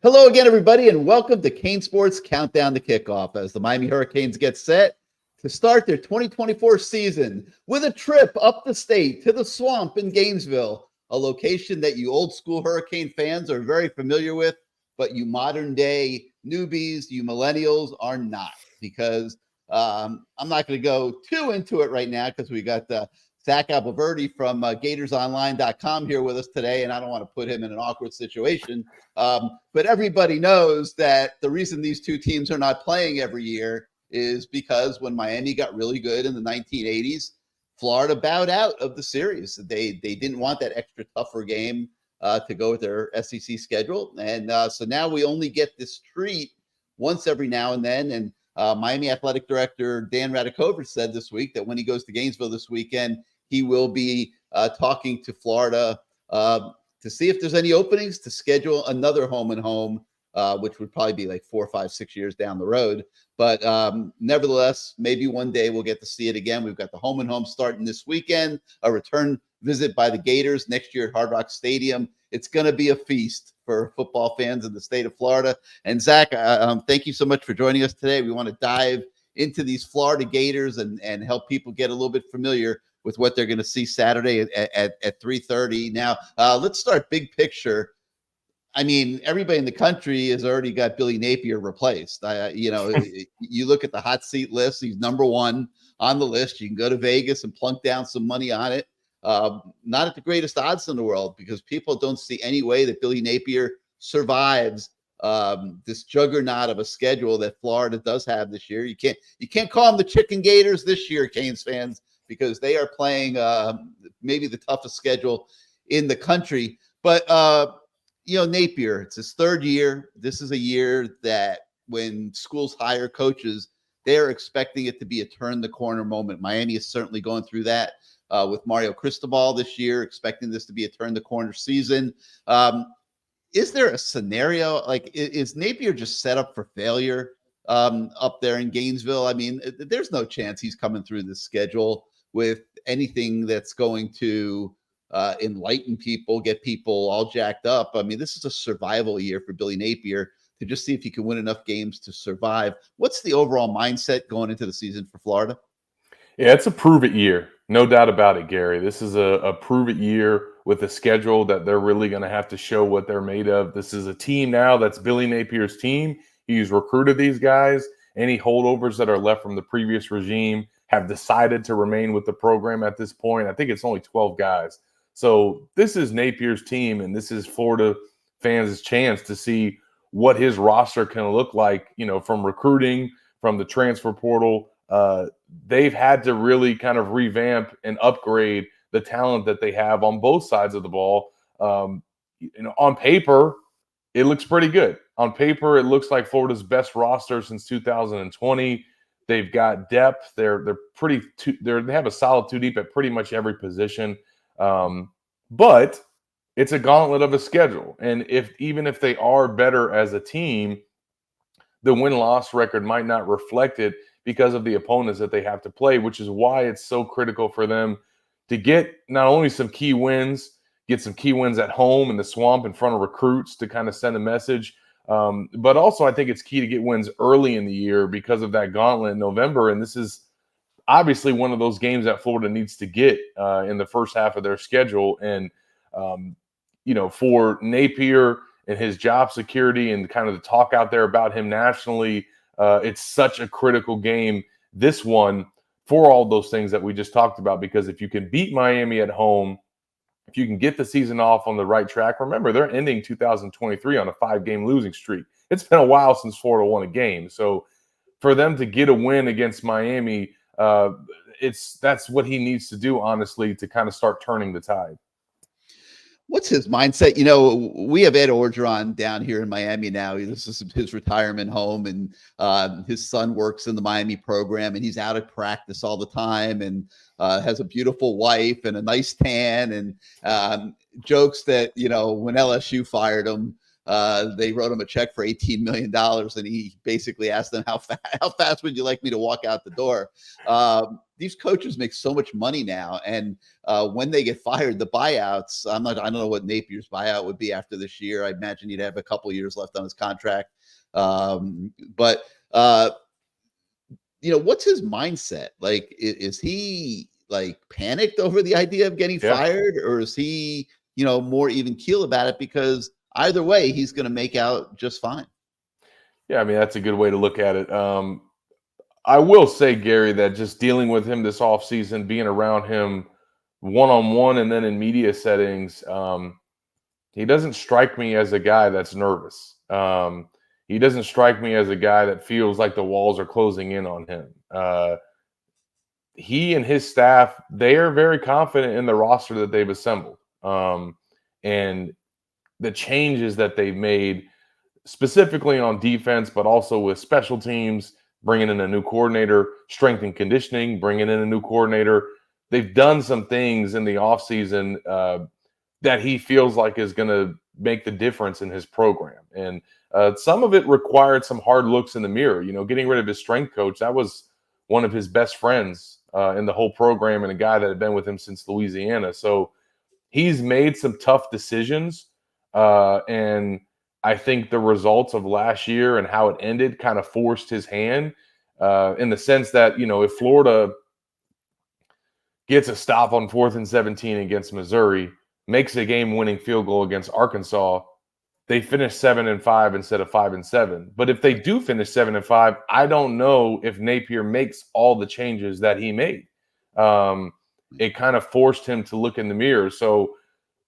Hello again, everybody, and welcome to CaneSport's Countdown to Kickoff as the Miami Hurricanes get set to start their 2024 season with a trip up the state to the Swamp in Gainesville, a location that you old school Hurricane fans are very familiar with, but you modern day newbies, you millennials are not, because I'm not going to go too into it right now because we got Zach Abolverdi from GatorsOnline.com here with us today, and I don't want to put him in an awkward situation. But everybody knows that the reason these two teams are not playing every year is because when Miami got really good in the 1980s, Florida bowed out of the series. They didn't want that extra tougher game to go with their SEC schedule. And so now we only get this treat once every now and then. And Miami Athletic Director Dan Radakovic said this week that when he goes to Gainesville this weekend, he will be talking to Florida to see if there's any openings to schedule another home and home, which would probably be like 4, 5, 6 years down the road. But nevertheless, maybe one day we'll get to see it again. We've got the home and home starting this weekend, a return visit by the Gators next year at Hard Rock Stadium. It's going to be a feast for football fans in the state of Florida. And Zach, thank you so much for joining us today. We want to dive into these Florida Gators and help people get a little bit familiar with what they're going to see Saturday at 3:30. Now, let's start big picture. I mean, everybody in the country has already got Billy Napier replaced. You look at the hot seat list, he's number one on the list. You can go to Vegas and plunk down some money on it. Not at the greatest odds in the world because people don't see any way that Billy Napier survives this juggernaut of a schedule that Florida does have this year. You can't call them the Chicken Gators this year, Canes fans, because they are playing maybe the toughest schedule in the country. But, Napier, it's his third year. This is a year that when schools hire coaches, they're expecting it to be a turn-the-corner moment. Miami is certainly going through that with Mario Cristobal this year, expecting this to be a turn-the-corner season. Is there a scenario, like, is Napier just set up for failure up there in Gainesville? I mean, there's no chance he's coming through this schedule with anything that's going to enlighten people, get people all jacked up. I mean, this is a survival year for Billy Napier to just see if he can win enough games to survive. What's the overall mindset going into the season for Florida? Yeah, it's a prove-it year. No doubt about it, Gary. This is a prove-it year with a schedule that they're really going to have to show what they're made of. This is a team now that's Billy Napier's team. He's recruited these guys. Any holdovers that are left from the previous regime have decided to remain with the program at this point. I think it's only 12 guys. So this is Napier's team, and this is Florida fans' chance to see what his roster can look like, from recruiting, from the transfer portal. They've had to really kind of revamp and upgrade the talent that they have on both sides of the ball. On paper, it looks pretty good. On paper, it looks like Florida's best roster since 2020. They've got depth. They have a solid 2 deep at pretty much every position. But it's a gauntlet of a schedule. And even if they are better as a team, the win-loss record might not reflect it because of the opponents that they have to play, which is why it's so critical for them to get not only some key wins, get some key wins at home in the Swamp in front of recruits to kind of send a message. But also I think it's key to get wins early in the year because of that gauntlet in November. And this is obviously one of those games that Florida needs to get in the first half of their schedule. And, for Napier and his job security and kind of the talk out there about him nationally, it's such a critical game, this one, for all those things that we just talked about. Because if you can beat Miami at home, if you can get the season off on the right track, remember, they're ending 2023 on a 5-game losing streak. It's been a while since Florida won a game. So for them to get a win against Miami, that's what he needs to do, honestly, to kind of start turning the tide. What's his mindset? We have Ed Orgeron down here in Miami now. This is his retirement home, and his son works in the Miami program, and he's out at practice all the time and has a beautiful wife and a nice tan, and jokes that, when LSU fired him, They wrote him a check for $18 million, and he basically asked them, how fast would you like me to walk out the door? These coaches make so much money now, and when they get fired, the buyouts, I don't know what Napier's buyout would be after this year. I imagine he'd have a couple years left on his contract. But what's his mindset? Like, is he like panicked over the idea of getting fired, or is he, more even keel about it? Because either way, he's going to make out just fine. Yeah, I mean, that's a good way to look at it. I will say, Gary, that just dealing with him this offseason, being around him one-on-one and then in media settings, he doesn't strike me as a guy that's nervous. He doesn't strike me as a guy that feels like the walls are closing in on him. He and his staff, they are very confident in the roster that they've assembled. And the changes that they've made, specifically on defense, but also with special teams, bringing in a new coordinator, strength and conditioning, bringing in a new coordinator. They've done some things in the offseason that he feels like is going to make the difference in his program. And some of it required some hard looks in the mirror. Getting rid of his strength coach, that was one of his best friends in the whole program, and a guy that had been with him since Louisiana. So he's made some tough decisions. And I think the results of last year and how it ended kind of forced his hand in the sense that, if Florida gets a stop on 4th and 17 against Missouri, makes a game-winning field goal against Arkansas, they finish 7-5 instead of 5-7. But if they do finish 7-5, I don't know if Napier makes all the changes that he made. It kind of forced him to look in the mirror. So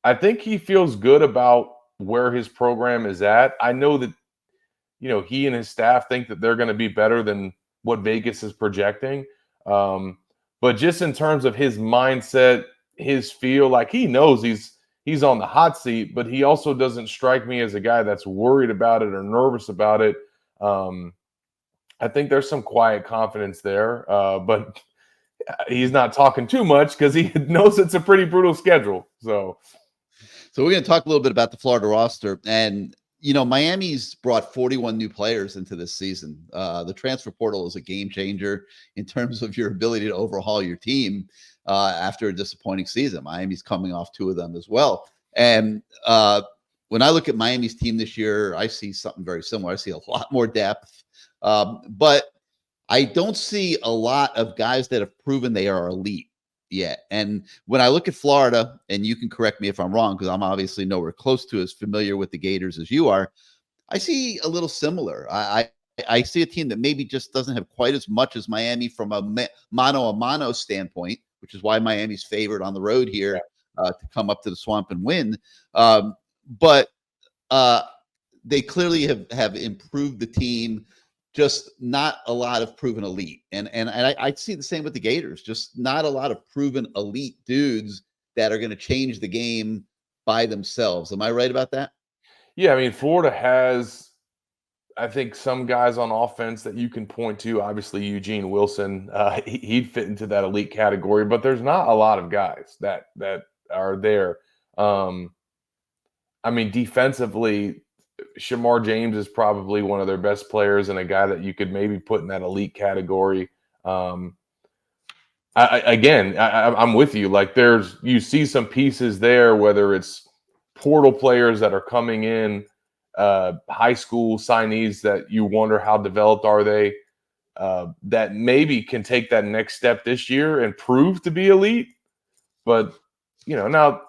I think he feels good about where his program is at. I know that, he and his staff think that they're going to be better than what Vegas is projecting. But just in terms of his mindset, his feel, like he knows he's on the hot seat, but he also doesn't strike me as a guy that's worried about it or nervous about it. I think there's some quiet confidence there, but he's not talking too much because he knows it's a pretty brutal schedule. So we're going to talk a little bit about the Florida roster. And, Miami's brought 41 new players into this season. The transfer portal is a game changer in terms of your ability to overhaul your team after a disappointing season. Miami's coming off 2 of them as well. And when I look at Miami's team this year, I see something very similar. I see a lot more depth. But I don't see a lot of guys that have proven they are elite yet. And when I look at Florida, and you can correct me if I'm wrong, because I'm obviously nowhere close to as familiar with the Gators as you are, I see a little similar. I see a team that maybe just doesn't have quite as much as Miami from a mano-a-mano standpoint, which is why Miami's favored on the road here to come up to the Swamp and win. But they clearly have improved the team. Just not a lot of proven elite. And I see the same with the Gators, just not a lot of proven elite dudes that are going to change the game by themselves. Am I right about that? Yeah, I mean, Florida has, I think, some guys on offense that you can point to. Obviously, Eugene Wilson, he'd fit into that elite category, but there's not a lot of guys that are there. I mean, defensively, Shamar James is probably one of their best players and a guy that you could maybe put in that elite category. I'm with you. Like, you see some pieces there, whether it's portal players that are coming in, high school signees that you wonder how developed are they, that maybe can take that next step this year and prove to be elite. But, now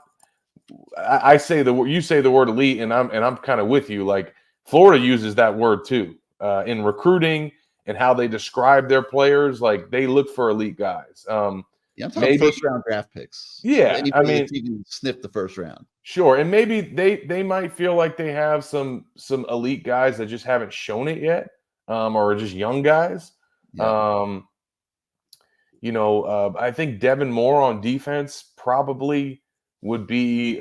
I say you say the word elite, and I'm kind of with you. Like, Florida uses that word too in recruiting and how they describe their players. Like, they look for elite guys. I'm talking first round draft picks. Yeah, anybody that's even sniffed the first round. Sure, and maybe they might feel like they have some elite guys that just haven't shown it yet, or just young guys. Yeah. I think Devin Moore on defense probably would be,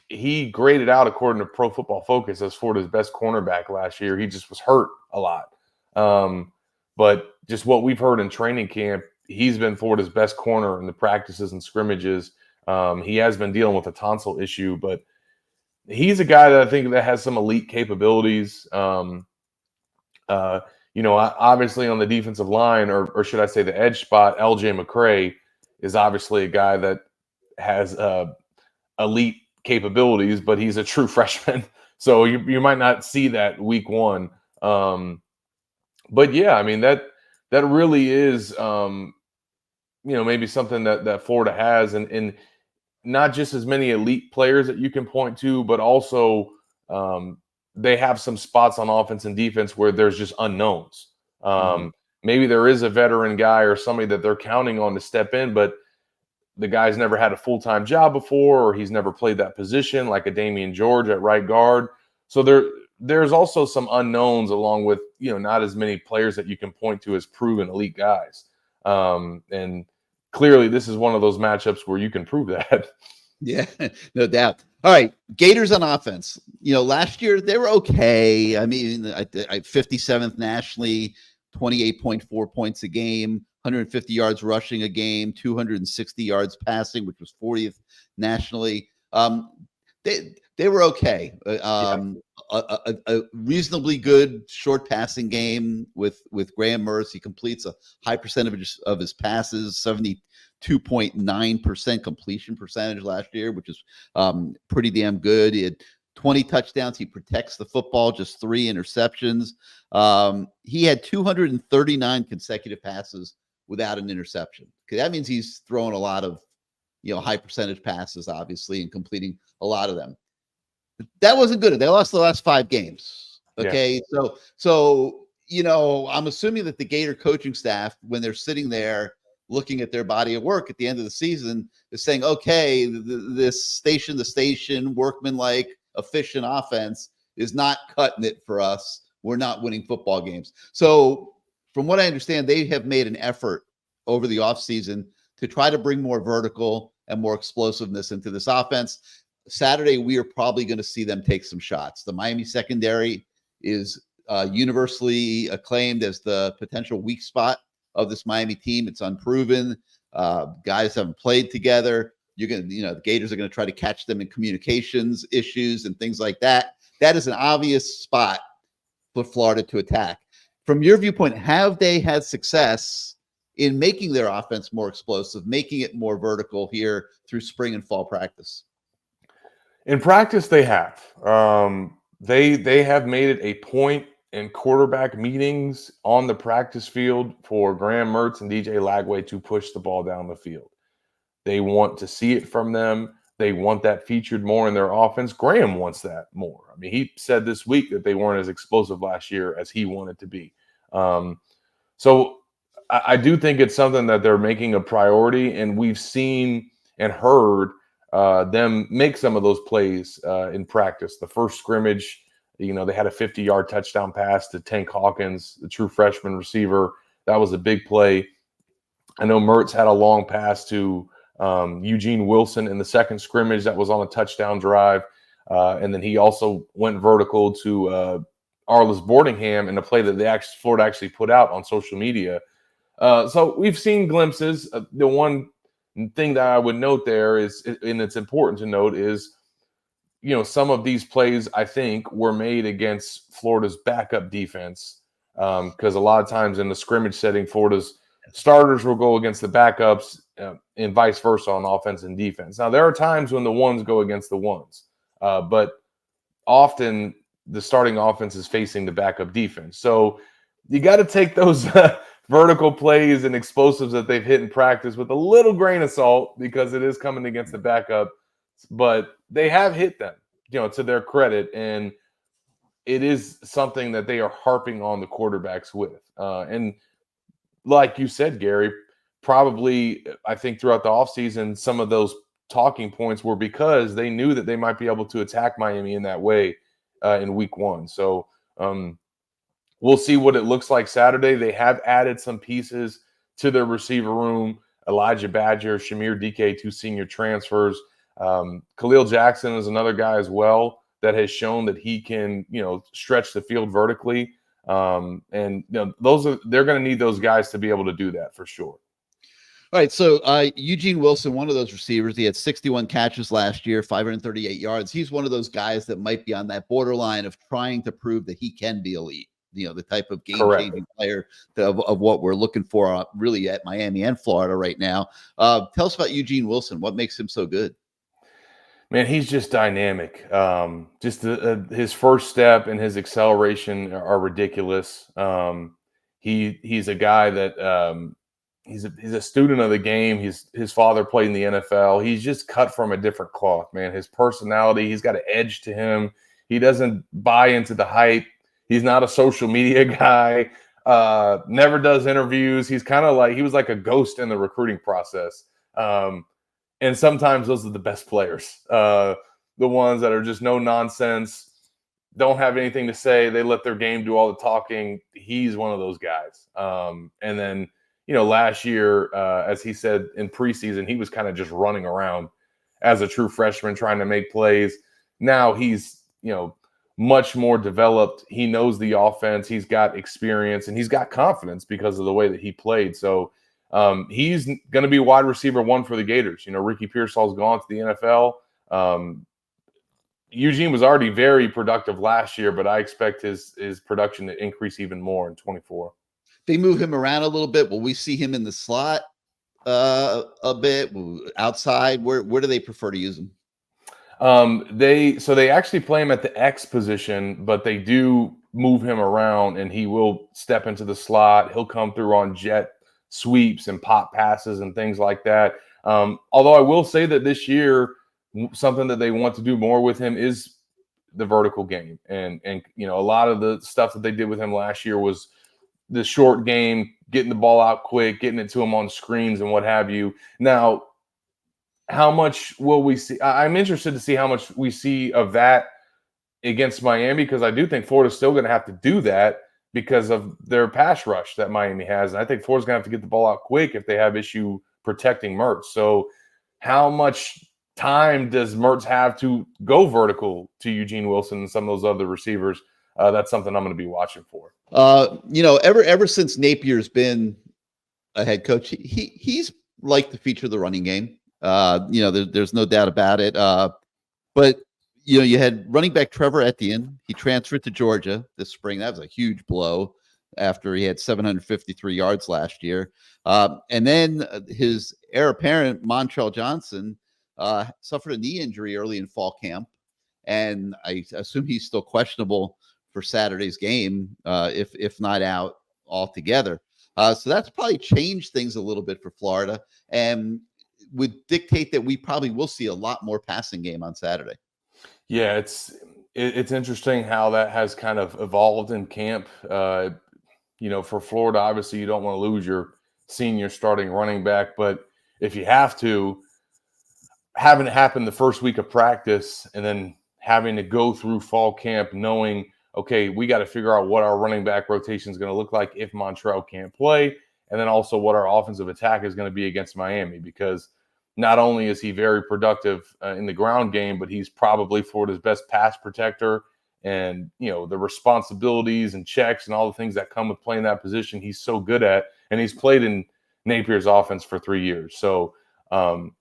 he graded out according to Pro Football Focus as Florida's best cornerback last year. He just was hurt a lot. But just what we've heard in training camp, he's been Florida's best corner in the practices and scrimmages. He has been dealing with a tonsil issue, but he's a guy that I think that has some elite capabilities. Obviously on the defensive line, or should I say the edge spot, LJ McCray is obviously a guy that has elite capabilities, but he's a true freshman. So you might not see that week one. But yeah, I mean, that really is, maybe something that Florida has, and not just as many elite players that you can point to, but also they have some spots on offense and defense where there's just unknowns. Maybe there is a veteran guy or somebody that they're counting on to step in, but the guy's never had a full-time job before, or he's never played that position, like a Damian George at right guard. So there's also some unknowns, along with, not as many players that you can point to as proven elite guys. And clearly this is one of those matchups where you can prove that. Yeah, no doubt. All right, Gators on offense. Last year they were okay. I mean, 57th nationally, 28.4 points a game, 150 yards rushing a game, 260 yards passing, which was 40th nationally. They were okay. A reasonably good short passing game with Graham Mertz. He completes a high percentage of his passes, 72.9% completion percentage last year, which is pretty damn good. He had 20 touchdowns. He protects the football, just 3 interceptions. He had 239 consecutive passes without an interception. Okay, that means he's throwing a lot of, high percentage passes, obviously, and completing a lot of them. But that wasn't good. They lost the last 5 games. Okay, yeah. So I'm assuming that the Gator coaching staff, when they're sitting there looking at their body of work at the end of the season, is saying, okay, this station, workman-like, efficient offense is not cutting it for us. We're not winning football games. So from what I understand, they have made an effort over the offseason to try to bring more vertical and more explosiveness into this offense. Saturday, we are probably going to see them take some shots. The Miami secondary is universally acclaimed as the potential weak spot of this Miami team. It's unproven. Guys haven't played together. The Gators are going to try to catch them in communications issues and things like that. That is an obvious spot for Florida to attack. From your viewpoint, have they had success in making their offense more explosive, making it more vertical here through spring and fall practice? In practice, they have. They have made it a point in quarterback meetings on the practice field for Graham Mertz and DJ Lagway to push the ball down the field. They want to see it from them. They want that featured more in their offense. Graham wants that more. I mean, he said this week that they weren't as explosive last year as he wanted to be. So I do think it's something that they're making a priority, and we've seen and heard them make some of those plays in practice. The first scrimmage, they had a 50-yard touchdown pass to Tank Hawkins, the true freshman receiver. That was a big play. I know Mertz had a long pass to Eugene Wilson in the second scrimmage that was on a touchdown drive. And then he also went vertical to Arlis Boardingham in a play that Florida actually put out on social media. So we've seen glimpses. The one thing that I would note there is, and it's important to note, is, some of these plays, I think, were made against Florida's backup defense, because a lot of times in the scrimmage setting, Florida's starters will go against the backups and vice versa on offense and defense. Now, there are times when the ones go against the ones, but often the starting offense is facing the backup defense. So you got to take those vertical plays and explosives that they've hit in practice with a little grain of salt, because it is coming against the backup. But they have hit them, to their credit, and it is something that they are harping on the quarterbacks with. And like you said, Gary, probably I think throughout the offseason, some of those talking points were because they knew that they might be able to attack Miami in that way in week one. So we'll see what it looks like Saturday. They have added some pieces to their receiver room. Elijah Badger, Shamir DK, 2 senior transfers. Khalil Jackson is another guy as well that has shown that he can, stretch the field vertically. And they're going to need those guys to be able to do that for sure. All right, so Eugene Wilson, one of those receivers, he had 61 catches last year, 538 yards. He's one of those guys that might be on that borderline of trying to prove that he can be elite. The type of Correct. game-changing player of what we're looking for really at Miami and Florida right now. Tell us about Eugene Wilson. What makes him so good? Man, he's just dynamic. Just his first step and his acceleration are ridiculous. He's a guy that he's a student of the game. His father played in the NFL. He's just cut from a different cloth, man. His personality, he's got an edge to him. He doesn't buy into the hype. He's not a social media guy. Never does interviews. He's kind of like he was like a ghost in the recruiting process. And sometimes those are the best players, the ones that are just no nonsense, don't have anything to say. They let their game do all the talking. He's one of those guys. And then, last year, as he said in preseason, he was kind of just running around as a true freshman trying to make plays. Now he's, much more developed. He knows the offense. He's got experience and he's got confidence because of the way that he played. So, he's going to be wide receiver 1 for the Gators. Ricky Pearsall's gone to the NFL. Eugene was already very productive last year, but I expect his production to increase even more in 24. They move him around a little bit. Will we see him in the slot a bit outside? Where do they prefer to use him? They actually play him at the X position, but they do move him around, and he will step into the slot. He'll come through on jet sweeps and pop passes and things like that. Although I will say that this year, something that they want to do more with him is the vertical game. And a lot of the stuff that they did with him last year was the short game, getting the ball out quick, getting it to him on screens and what have you. Now, how much will we see? I'm interested to see how much we see of that against Miami, because I do think Florida's still going to have to do that because of their pass rush that Miami has. And I think Florida's going to have to get the ball out quick if they have issue protecting Mertz. So how much time does Mertz have to go vertical to Eugene Wilson and some of those other receivers? That's something I'm going to be watching for. Ever since Napier's been a head coach, he's liked to feature the running game. There's no doubt about it. But you had running back Trevor Etienne. He transferred to Georgia this spring. That was a huge blow after he had 753 yards last year. And then his heir apparent, Montrell Johnson, suffered a knee injury early in fall camp. And I assume he's still questionable for Saturday's game, if not out altogether. So that's probably changed things a little bit for Florida and would dictate that we probably will see a lot more passing game on Saturday. Yeah, it's interesting how that has kind of evolved in camp. For Florida, obviously you don't want to lose your senior starting running back, but if you have to, having it happen the first week of practice and then having to go through fall camp knowing, okay, we got to figure out what our running back rotation is going to look like if Montrell can't play, and then also what our offensive attack is going to be against Miami, because not only is he very productive in the ground game, but he's probably Florida's best pass protector. And, the responsibilities and checks and all the things that come with playing that position, he's so good at. And he's played in Napier's offense for 3 years. So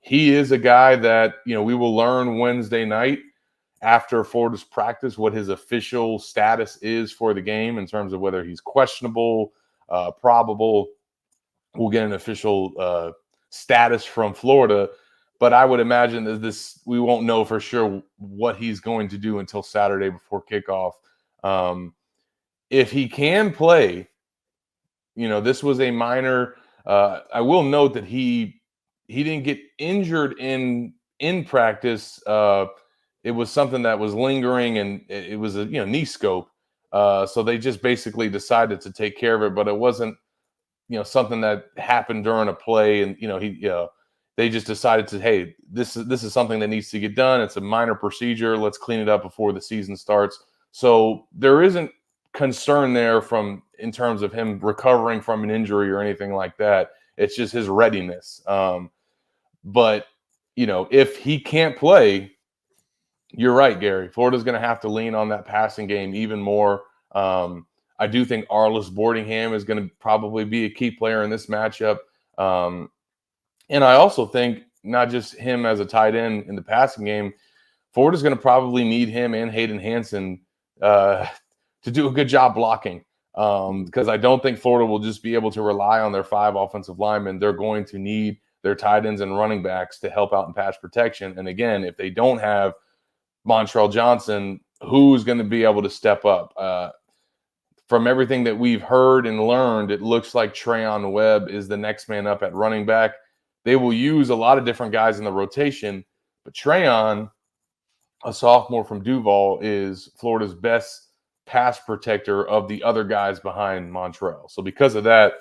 he is a guy that, we will learn Wednesday night after Florida's practice what his official status is for the game in terms of whether he's questionable, probable. We'll get an official status from Florida, but I would imagine that we won't know for sure what he's going to do until Saturday before kickoff. If he can play, this was a minor. I will note that he didn't get injured in practice. It was something that was lingering, and it was a knee scope. So they just basically decided to take care of it, but it wasn't something that happened during a play, and they just decided to, hey, this is something that needs to get done. It's a minor procedure. Let's clean it up before the season starts. So there isn't concern there in terms of him recovering from an injury or anything like that. It's just his readiness. But if he can't play, you're right, Gary. Florida's going to have to lean on that passing game even more. I do think Arlis Boardingham is going to probably be a key player in this matchup. And I also think not just him as a tight end in the passing game, Florida's going to probably need him and Hayden Hansen to do a good job blocking, because I don't think Florida will just be able to rely on their 5 offensive linemen. They're going to need their tight ends and running backs to help out in pass protection. And again, if they don't have Montrell Johnson, who's going to be able to step up? From everything that we've heard and learned, it looks like Treyon Webb is the next man up at running back. They will use a lot of different guys in the rotation, but Treyon, a sophomore from Duval, is Florida's best pass protector of the other guys behind Montrell. So because of that,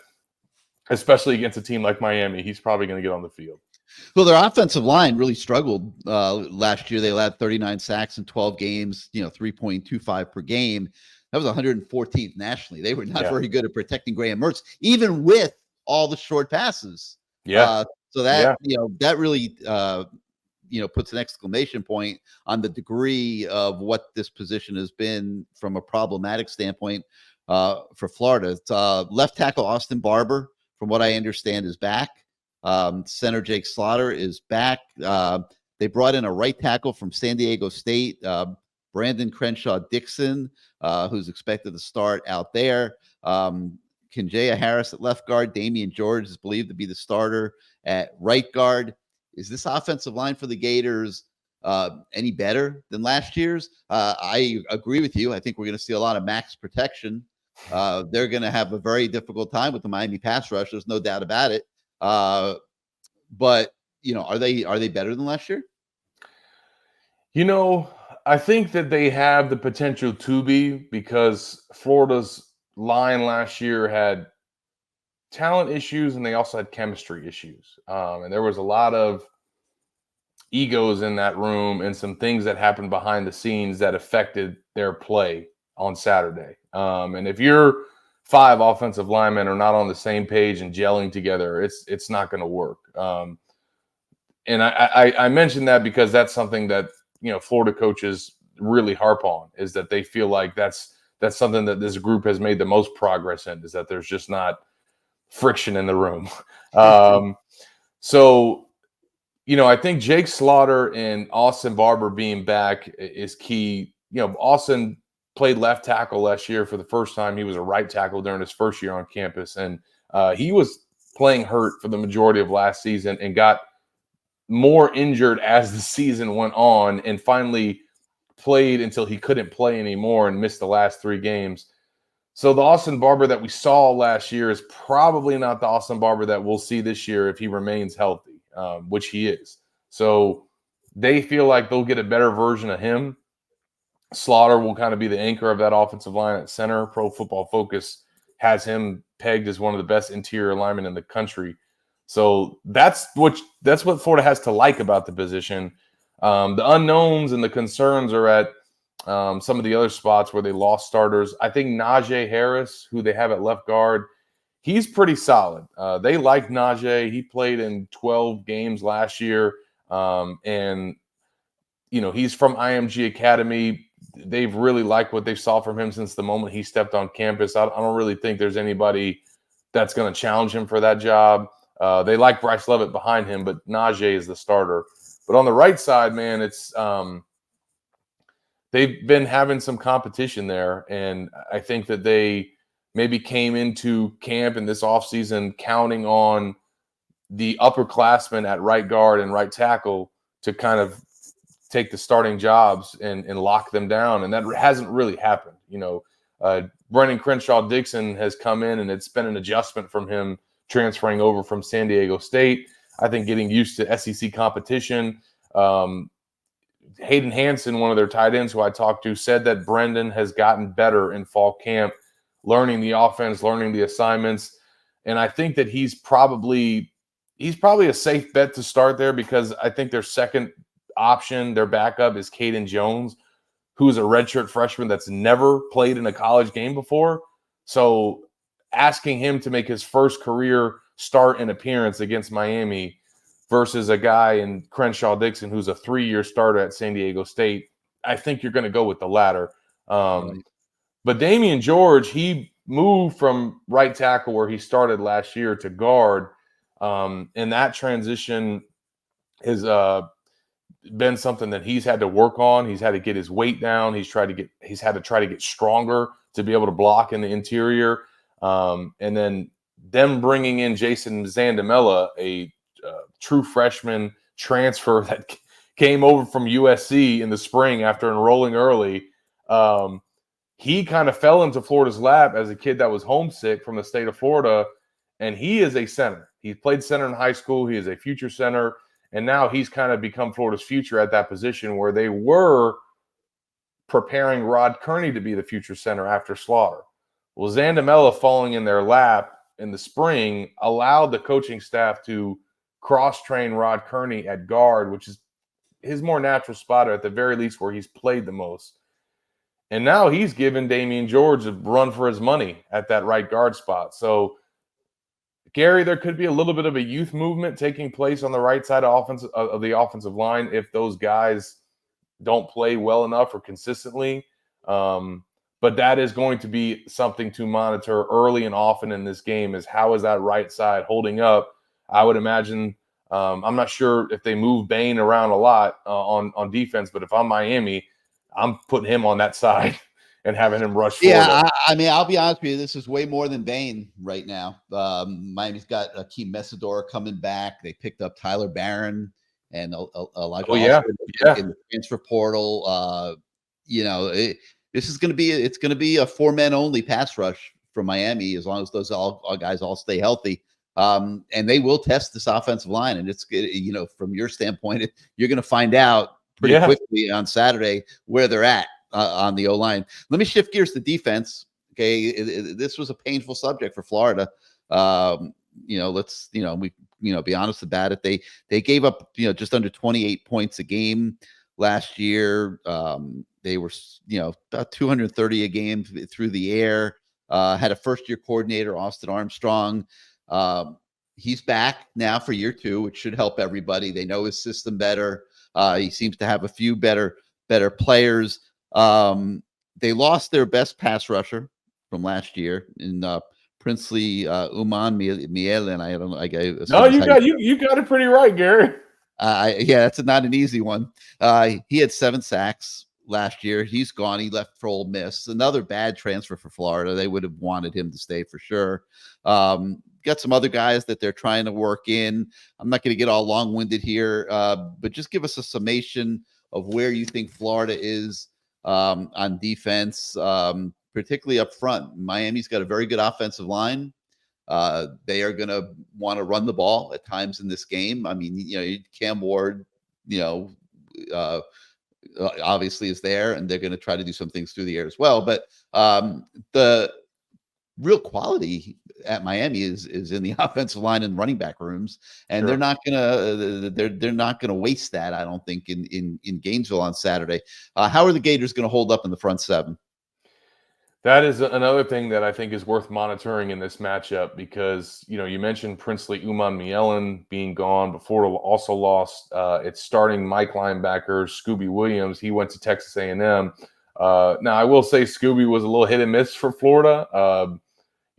especially against a team like Miami, he's probably going to get on the field. Well, their offensive line really struggled last year. They allowed 39 sacks in 12 games, 3.25 per game. That was 114th nationally. They were not very good at protecting Graham Mertz, even with all the short passes. Yeah. So that, that really, puts an exclamation point on the degree of what this position has been from a problematic standpoint for Florida. It's, left tackle Austin Barber, from what I understand, is back. Center Jake Slaughter is back. They brought in a right tackle from San Diego State, Brandon Crenshaw Dixon, who's expected to start out there. Kinjaya Harris at left guard. Damian George is believed to be the starter at right guard. Is this offensive line for the Gators any better than last year's? I agree with you. I think we're going to see a lot of max protection. They're going to have a very difficult time with the Miami pass rush. There's no doubt about it. But are they better than last year? I think that they have the potential to be, because Florida's line last year had talent issues and they also had chemistry issues. And there was a lot of egos in that room and some things that happened behind the scenes that affected their play on Saturday. And if your 5 offensive linemen are not on the same page and gelling together, it's not going to work. And I mentioned that because that's something that Florida coaches really harp on, is that they feel like that's something that this group has made the most progress in, is that there's just not friction in the room. So I think Jake Slaughter and Austin Barber being back is key. Austin played left tackle last year for the first time. He was a right tackle during his first year on campus, and he was playing hurt for the majority of last season and got more injured as the season went on, and finally played until he couldn't play anymore and missed the last 3 games. So the Austin Barber that we saw last year is probably not the Austin Barber that we'll see this year if he remains healthy, which he is. So they feel like they'll get a better version of him. Slaughter will kind of be the anchor of that offensive line at center. Pro Football Focus has him pegged as one of the best interior linemen in the country. So that's what Florida has to like about the position. The unknowns and the concerns are at some of the other spots where they lost starters. I think Najee Harris, who they have at left guard, he's pretty solid. They like Najee. He played in 12 games last year. And he's from IMG Academy. They've really liked what they saw from him since the moment he stepped on campus. I don't really think there's anybody that's going to challenge him for that job. They like Bryce Levitt behind him, but Najee is the starter. But on the right side, man, it's they've been having some competition there, and I think that they maybe came into camp in this offseason counting on the upperclassmen at right guard and right tackle to kind of take the starting jobs and lock them down, and that hasn't really happened. Brendan Crenshaw Dixon has come in, and it's been an adjustment from him transferring over from San Diego State. I think getting used to SEC competition. Hayden Hansen, one of their tight ends who I talked to, said that Brendan has gotten better in fall camp, learning the offense, learning the assignments. And I think that he's probably a safe bet to start there, because I think their second option, their backup, is Caden Jones, who's a redshirt freshman that's never played in a college game before. So asking him to make his first career start and appearance against Miami versus a guy in Crenshaw Dixon who's a 3-year starter at San Diego State, I think you're going to go with the latter. Right. But Damian George, he moved from right tackle where he started last year to guard. And that transition has been something that he's had to work on. He's had to get his weight down. He's had to try to get stronger to be able to block in the interior. And then them bringing in Jason Zandamela, a true freshman transfer that came over from USC in the spring after enrolling early. He kind of fell into Florida's lap as a kid that was homesick from the state of Florida, and he is a center. He played center in high school. He is a future center, and now he's kind of become Florida's future at that position where they were preparing Rod Kearney to be the future center after Slaughter. Well, Zandamela falling in their lap in the spring allowed the coaching staff to cross-train Rod Kearney at guard, which is his more natural spot, or at the very least where he's played the most. And now he's given Damian George a run for his money at that right guard spot. So, Gary, there could be a little bit of a youth movement taking place on the right side of the offensive line if those guys don't play well enough or consistently. But that is going to be something to monitor early and often in this game, is how is that right side holding up? I would imagine I'm not sure if they move Bain around a lot on defense, but if I'm Miami, I'm putting him on that side and having him rush forward. Yeah, I mean, I'll be honest with you. This is way more than Bain right now. Miami's got Akeem Messidor coming back. They picked up Tyler Barron and Elijah in the transfer portal. This is going to be a 4-man only pass rush for Miami as long as those guys all stay healthy. And they will test this offensive line. And it's, from your standpoint, you're going to find out pretty quickly on Saturday where they're at on the O-line. Let me shift gears to defense. Okay. This was a painful subject for Florida. Let's be honest about it. They gave up, just under 28 points a game last year. They were, about 230 a game through the air. Had a first-year coordinator, Austin Armstrong. He's back now for year 2, which should help everybody. They know his system better. He seems to have a few better players. They lost their best pass rusher from last year in Princely Uman Mielen. I don't know. No, you got it pretty right, Gary. That's not an easy one. He had 7 sacks last year. He's gone. He left for Ole Miss. Another bad transfer for Florida. They would have wanted him to stay for sure. Got some other guys that they're trying to work in. I'm not going to get all long-winded here, but just give us a summation of where you think Florida is on defense, particularly up front. Miami's got a very good offensive line. They are going to want to run the ball at times in this game. I mean, Cam Ward, obviously is there, and they're going to try to do some things through the air as well. But the real quality at Miami is in the offensive line and running back rooms, and Sure. they're not gonna waste that, I don't think, in Gainesville on Saturday. How are the Gators going to hold up in the front 7? That is another thing that I think is worth monitoring in this matchup, because you mentioned Princely Uman Mielen being gone. Before also lost its starting Mike linebacker Scooby Williams. He went to Texas A&M. Now I will say Scooby was a little hit and miss for Florida.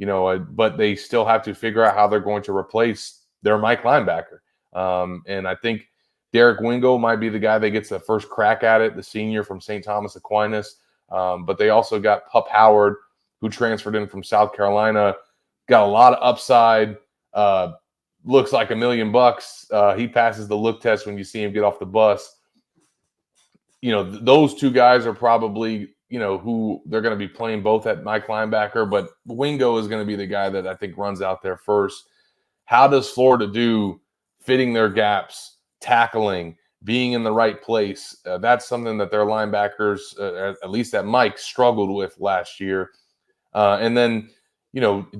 But they still have to figure out how they're going to replace their Mike linebacker. And I think Derek Wingo might be the guy that gets the first crack at it, the senior from St. Thomas Aquinas. But they also got Pup Howard, who transferred in from South Carolina, got a lot of upside, looks like $1 million. He passes the look test when you see him get off the bus. Those two guys are probably who they're going to be playing both at Mike linebacker, but Wingo is going to be the guy that I think runs out there first. How does Florida do fitting their gaps, tackling, being in the right place? That's something that their linebackers, at least at Mike, struggled with last year. And then,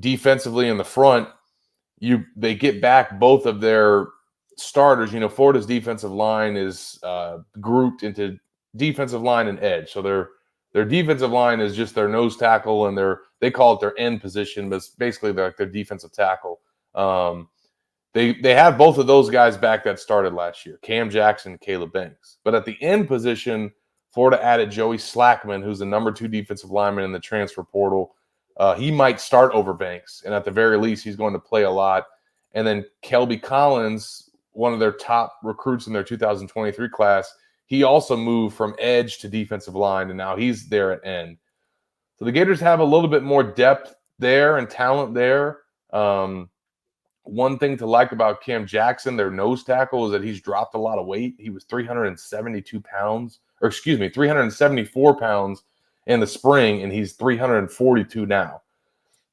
defensively in the front, they get back both of their starters. Florida's defensive line is grouped into defensive line and edge. So their defensive line is just their nose tackle, and they call it their end position, but it's basically their defensive tackle. They have both of those guys back that started last year, Cam Jackson, Caleb Banks. But at the end position, Florida added Joey Slackman, who's the number 2 defensive lineman in the transfer portal. He might start over Banks, and at the very least, he's going to play a lot. And then Kelby Collins, one of their top recruits in their 2023 class, he also moved from edge to defensive line, and now he's there at end. So the Gators have a little bit more depth there and talent there. One thing to like about Cam Jackson, their nose tackle, is that he's dropped a lot of weight. He was 374 pounds in the spring, and he's 342 now.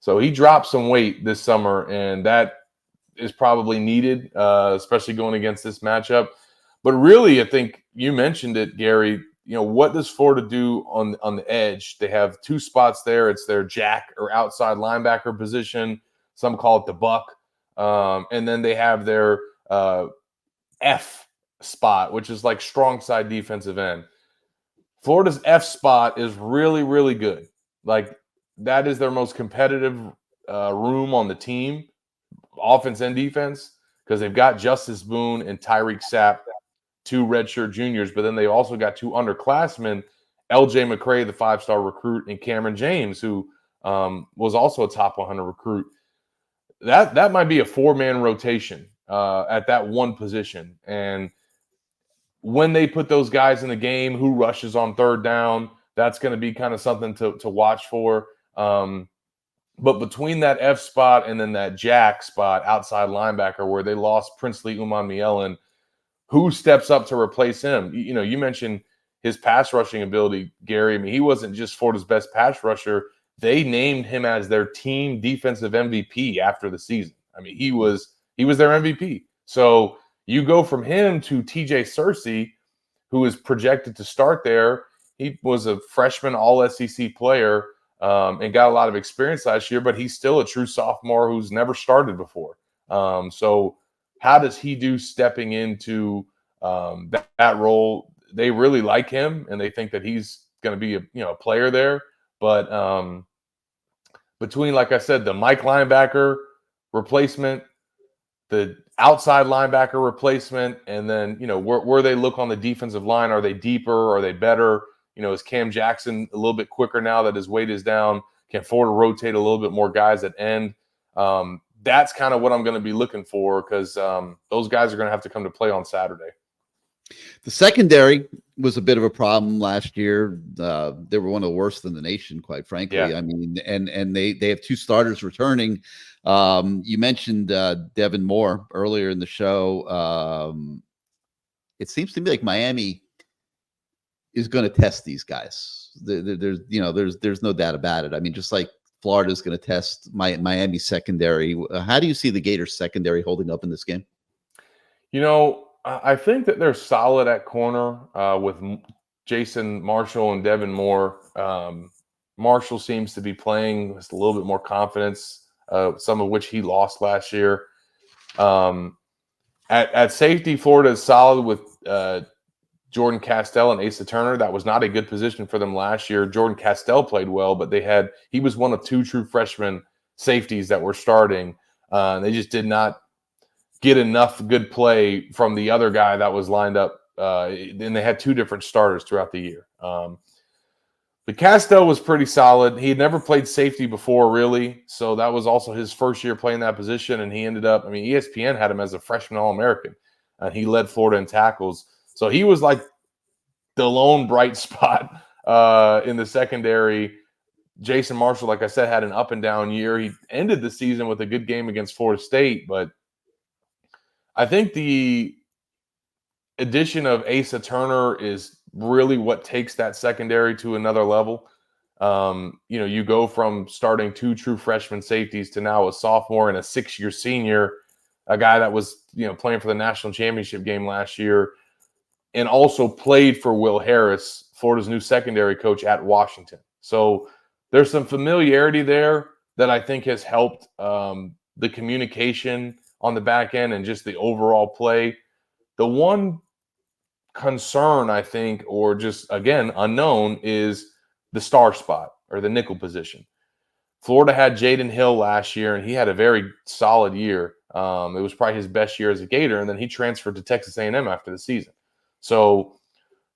So he dropped some weight this summer, and that is probably needed, especially going against this matchup. But really, I think you mentioned it, Gary. What does Florida do on the edge? They have two spots there. It's their jack or outside linebacker position. Some call it the buck. And then they have their F spot, which is like strong side defensive end. Florida's F spot is really, really good. Like, that is their most competitive room on the team, offense and defense, because they've got Justice Boone and Tyreek Sapp, two redshirt juniors, but then they also got two underclassmen, LJ McCray, the 5-star recruit, and Cameron James, who was also a top 100 recruit. That might be a 4-man rotation at that one position. And when they put those guys in the game, who rushes on third down, that's going to be kind of something to watch for. But between that F spot and then that jack spot, outside linebacker, where they lost Princely Umanmielen, who steps up to replace him? You mentioned his pass rushing ability, Gary. I mean, he wasn't just Florida's best pass rusher. They named him as their team defensive MVP after the season. I mean, he was their MVP. So you go from him to TJ Searcy, who is projected to start there. He was a freshman all-SEC player and got a lot of experience last year, but he's still a true sophomore who's never started before. So how does he do stepping into that role? They really like him, and they think that he's going to be a player there. But between, like I said, the Mike linebacker replacement, the outside linebacker replacement, and then where they look on the defensive line, are they deeper? Are they better? Is Cam Jackson a little bit quicker now that his weight is down? Can Florida rotate a little bit more guys at end? That's kind of what I'm going to be looking for, because those guys are going to have to come to play on Saturday. The secondary was a bit of a problem last year. They were one of the worst in the nation, quite frankly. Yeah. I mean, and they have two starters returning. You mentioned Devin Moore earlier in the show. It seems to me like Miami is going to test these guys. There's no doubt about it. I mean, just like Florida's going to test Miami secondary. How do you see the Gators secondary holding up in this game? I think that they're solid at corner with Jason Marshall and Devin Moore. Marshall seems to be playing with a little bit more confidence, some of which he lost last year. At safety, Florida is solid with Jordan Castell and Asa Turner. That was not a good position for them last year. Jordan Castell played well, but he was one of two true freshman safeties that were starting. They just did not get enough good play from the other guy that was lined up. And they had two different starters throughout the year. But Castell was pretty solid. He had never played safety before, really. So that was also his first year playing that position. And he ended up, ESPN had him as a freshman All-American. And he led Florida in tackles. So he was like the lone bright spot in the secondary. Jason Marshall, like I said, had an up and down year. He ended the season with a good game against Florida State, but I think the addition of Asa Turner is really what takes that secondary to another level. You go from starting two true freshman safeties to now a sophomore and a 6-year senior, a guy that was playing for the national championship game last year, and also played for Will Harris, Florida's new secondary coach at Washington. So there's some familiarity there that I think has helped the communication on the back end and just the overall play. The one concern, I think, or just, again, unknown, is the star spot or the nickel position. Florida had Jaden Hill last year, and he had a very solid year. It was probably his best year as a Gator, and then he transferred to Texas A&M after the season. So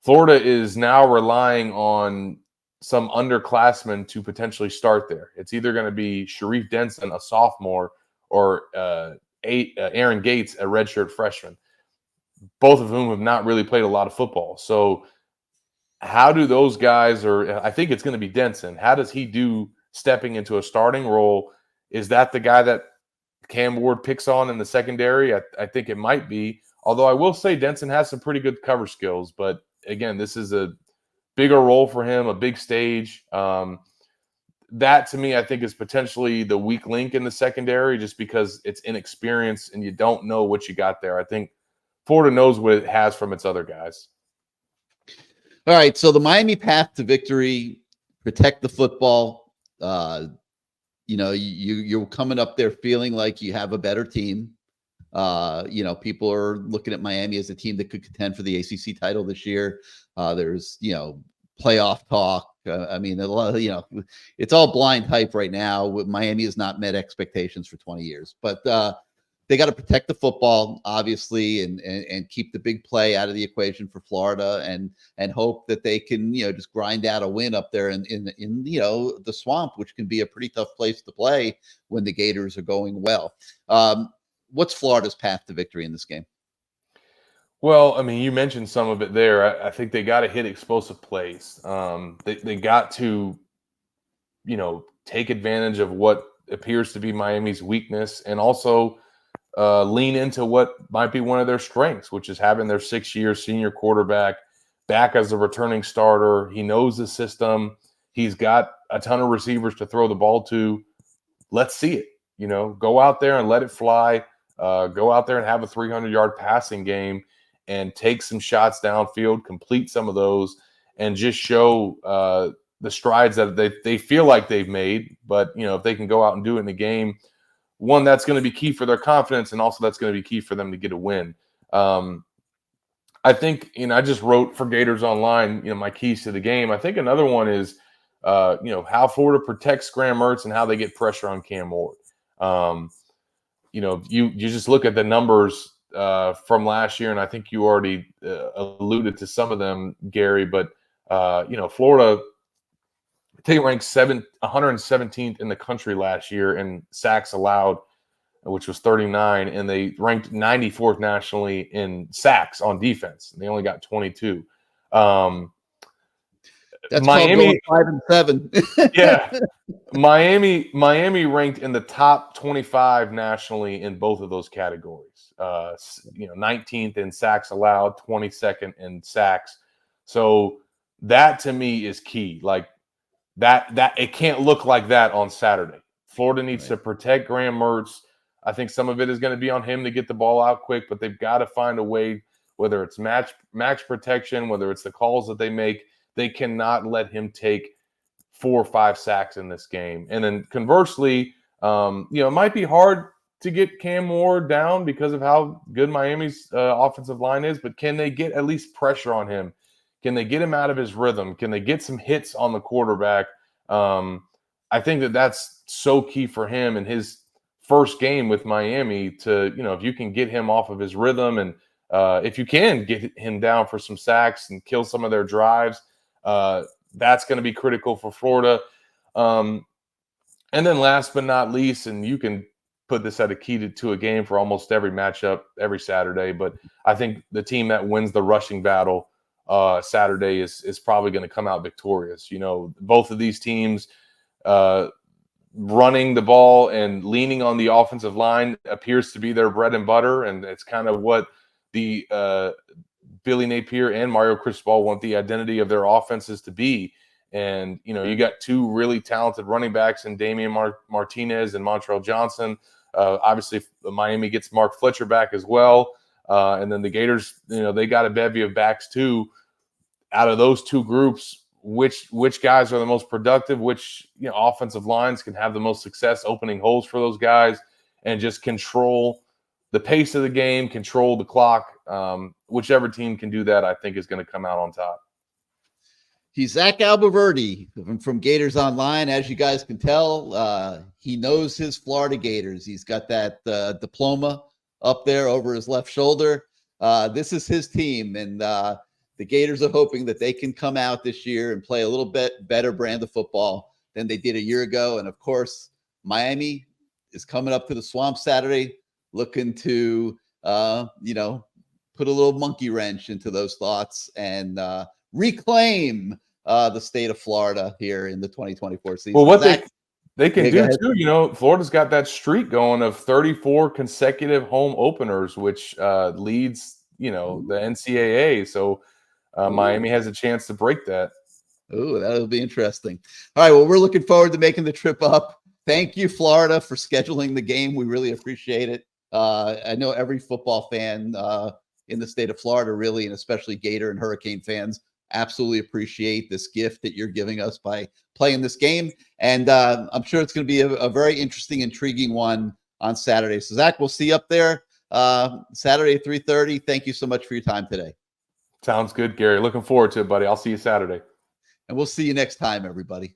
Florida is now relying on some underclassmen to potentially start there. It's either going to be Sharif Denson, a sophomore, or Aaron Gates, a redshirt freshman, both of whom have not really played a lot of football. So how do those guys, or I think it's going to be Denson, how does he do stepping into a starting role? Is that the guy that Cam Ward picks on in the secondary? I think it might be. Although I will say Denson has some pretty good cover skills. But, again, this is a bigger role for him, a big stage. That, to me, I think is potentially the weak link in the secondary just because it's inexperienced and you don't know what you got there. I think Florida knows what it has from its other guys. All right, so the Miami path to victory, protect the football. You're coming up there feeling like you have a better team. People are looking at Miami as a team that could contend for the ACC title this year. There's, playoff talk. It's all blind hype right now. Miami has not met expectations for 20 years, but they got to protect the football, obviously, and keep the big play out of the equation for Florida, and hope that they can, just grind out a win up there in the swamp, which can be a pretty tough place to play when the Gators are going well. What's Florida's path to victory in this game? Well, I mean, you mentioned some of it there. I think they got to hit explosive plays. They got to, take advantage of what appears to be Miami's weakness, and also lean into what might be one of their strengths, which is having their 6-year senior quarterback back as a returning starter. He knows the system. He's got a ton of receivers to throw the ball to. Let's see it. Go out there and let it fly. Go out there and have a 300-yard passing game and take some shots downfield, complete some of those, and just show the strides that they feel like they've made. But, if they can go out and do it in the game, one, that's going to be key for their confidence, and also that's going to be key for them to get a win. I think, I just wrote for Gators Online, my keys to the game. I think another one is, how Florida protects Graham Mertz and how they get pressure on Cam Ward. You just look at the numbers from last year, and I think you already alluded to some of them, Gary, but, Florida, they ranked 117th in the country last year in sacks allowed, which was 39, and they ranked 94th nationally in sacks on defense. They only got 22. That's Miami 5-7. Yeah, Miami ranked in the top 25 nationally in both of those categories. 19th in sacks allowed, 22nd in sacks. So that to me is key. Like that it can't look like that on Saturday. Florida needs to protect Graham Mertz. I think some of it is going to be on him to get the ball out quick, but they've got to find a way, whether it's max protection, whether it's the calls that they make. They cannot let him take 4 or 5 sacks in this game. And then conversely, it might be hard to get Cam Ward down because of how good Miami's offensive line is, but can they get at least pressure on him? Can they get him out of his rhythm? Can they get some hits on the quarterback? I think that's so key for him in his first game with Miami to, if you can get him off of his rhythm and if you can get him down for some sacks and kill some of their drives, that's going to be critical for Florida. And then last but not least, and you can put this at a key to a game for almost every matchup every Saturday, but I think the team that wins the rushing battle Saturday is probably going to come out victorious. Both of these teams running the ball and leaning on the offensive line appears to be their bread and butter, and it's kind of what the Billy Napier and Mario Cristobal want the identity of their offenses to be. And, you got 2 really talented running backs in Damian Martinez and Montrell Johnson. Obviously, Miami gets Mark Fletcher back as well. And then the Gators, they got a bevy of backs too. Out of those 2 groups, which guys are the most productive, which offensive lines can have the most success opening holes for those guys and just control the pace of the game, control the clock. Whichever team can do that, I think is going to come out on top. He's Zach Abolverdi from Gators Online. As you guys can tell, he knows his Florida Gators. He's got that diploma up there over his left shoulder. This is his team, and the Gators are hoping that they can come out this year and play a little bit better brand of football than they did a year ago. And, of course, Miami is coming up to the Swamp Saturday. looking to, put a little monkey wrench into those thoughts and reclaim the state of Florida here in the 2024 season. Well, what Zach, they can yeah, do too, Florida's got that streak going of 34 consecutive home openers, which leads, the NCAA. So Miami has a chance to break that. Oh, that'll be interesting. All right. Well, we're looking forward to making the trip up. Thank you, Florida, for scheduling the game. We really appreciate it. I know every football fan in the state of Florida, really, and especially Gator and Hurricane fans, absolutely appreciate this gift that you're giving us by playing this game. And I'm sure it's going to be a very interesting, intriguing one on Saturday. So, Zach, we'll see you up there Saturday at 3:30. Thank you so much for your time today. Sounds good, Gary. Looking forward to it, buddy. I'll see you Saturday. And we'll see you next time, everybody.